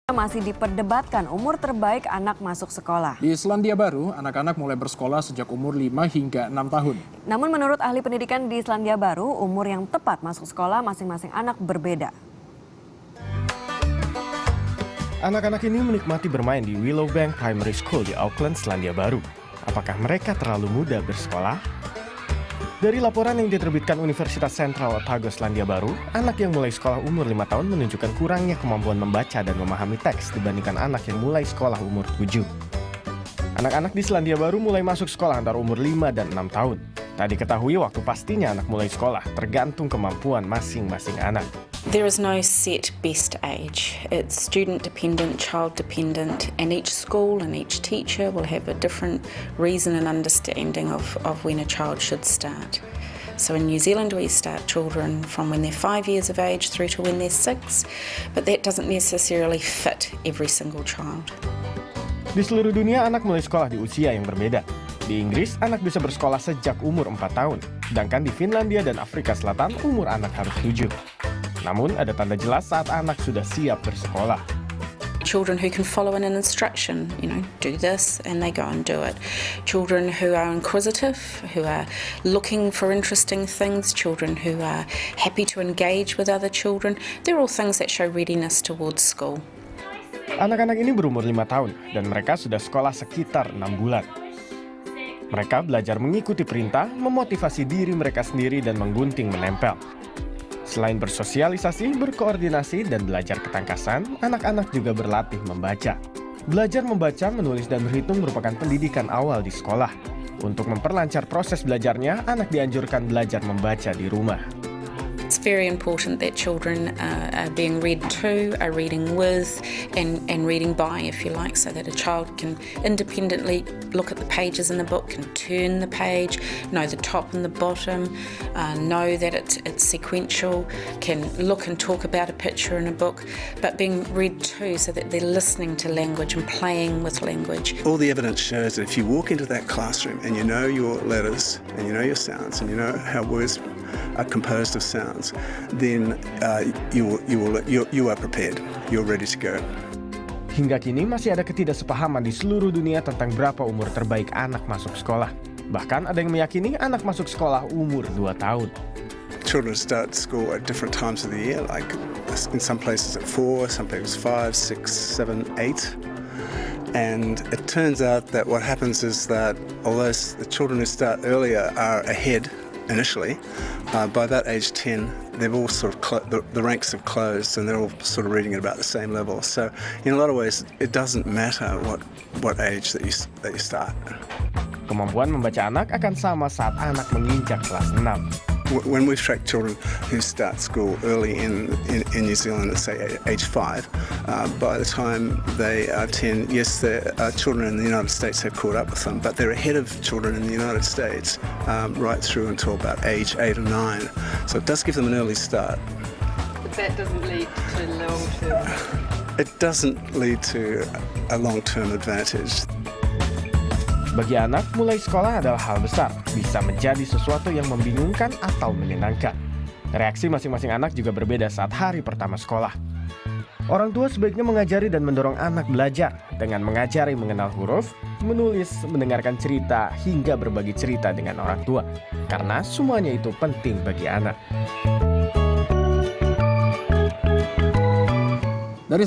Masih diperdebatkan umur terbaik anak masuk sekolah. Di Selandia Baru, anak-anak mulai bersekolah sejak umur 5 hingga 6 tahun. Namun menurut ahli pendidikan di Selandia Baru, umur yang tepat masuk sekolah masing-masing anak berbeda. Anak-anak ini menikmati bermain di Willowbank Primary School di Auckland, Selandia Baru. Apakah mereka terlalu muda bersekolah? Dari laporan yang diterbitkan Universitas Sentral Otago, Selandia Baru, anak yang mulai sekolah umur 5 tahun menunjukkan kurangnya kemampuan membaca dan memahami teks dibandingkan anak yang mulai sekolah umur 7. Anak-anak di Selandia Baru mulai masuk sekolah antara umur 5 dan 6 tahun. Tak diketahui waktu pastinya anak mulai sekolah, tergantung kemampuan masing-masing anak. There is no set best age. It's student dependent, child dependent, and each school and each teacher will have a different reason and understanding of when a child should start. So in New Zealand we start children from when they're 5 years of age through to when they're 6, but that doesn't necessarily fit every single child. Di seluruh dunia anak mulai sekolah di usia yang berbeda. Di Inggris, anak bisa bersekolah sejak umur 4 tahun, sedangkan di Finlandia dan Afrika Selatan umur anak harus 7. Namun ada tanda jelas saat anak sudah siap bersekolah. Children who can follow an instruction, do this, and they go and do it. Children who are inquisitive, who are looking for interesting things, children who are happy to engage with other children, they're all things that show readiness towards school. Anak-anak ini berumur 5 tahun dan mereka sudah sekolah sekitar 6 bulan. Mereka belajar mengikuti perintah, memotivasi diri mereka sendiri dan menggunting menempel. Selain bersosialisasi, berkoordinasi, dan belajar ketangkasan, anak-anak juga berlatih membaca. Belajar membaca, menulis, dan berhitung merupakan pendidikan awal di sekolah. Untuk memperlancar proses belajarnya, anak dianjurkan belajar membaca di rumah. It's very important that children are being read to, are reading with, and reading by, if you like, so that a child can independently look at the pages in the book, can turn the page, know the top and the bottom, know that it's sequential, can look and talk about a picture in a book, but being read to so that they're listening to language and playing with language. All the evidence shows that if you walk into that classroom and you know your letters and you know your sounds and you know how words are composed of sounds, then you are prepared. You're ready to go. Hingga kini masih ada ketidaksepahaman di seluruh dunia tentang berapa umur terbaik anak masuk sekolah. Bahkan ada yang meyakini anak masuk sekolah umur 2 tahun. Children start school at different times of the year, like in some places at 4, some places 5, 6, 7, 8. And it turns out that what happens is that although the children who start earlier are ahead initially, by about age 10, they've all sort of the ranks have closed and they're all sort of reading at about the same level. So in a lot of ways, it doesn't matter what age that you start. Kemampuan membaca anak akan sama saat anak menginjak kelas 6. When we've tracked children who start school early in New Zealand, let's say age 5, by the time they are 10, yes, the children in the United States have caught up with them, but they're ahead of children in the United States right through until about age 8 or 9. So it does give them an early start. But that doesn't lead to long-term. It doesn't lead to a long-term advantage. Bagi anak, mulai sekolah adalah hal besar, bisa menjadi sesuatu yang membingungkan atau menyenangkan. Reaksi masing-masing anak juga berbeda saat hari pertama sekolah. Orang tua sebaiknya mengajari dan mendorong anak belajar dengan mengajari mengenal huruf, menulis, mendengarkan cerita, hingga berbagi cerita dengan orang tua. Karena semuanya itu penting bagi anak. Dari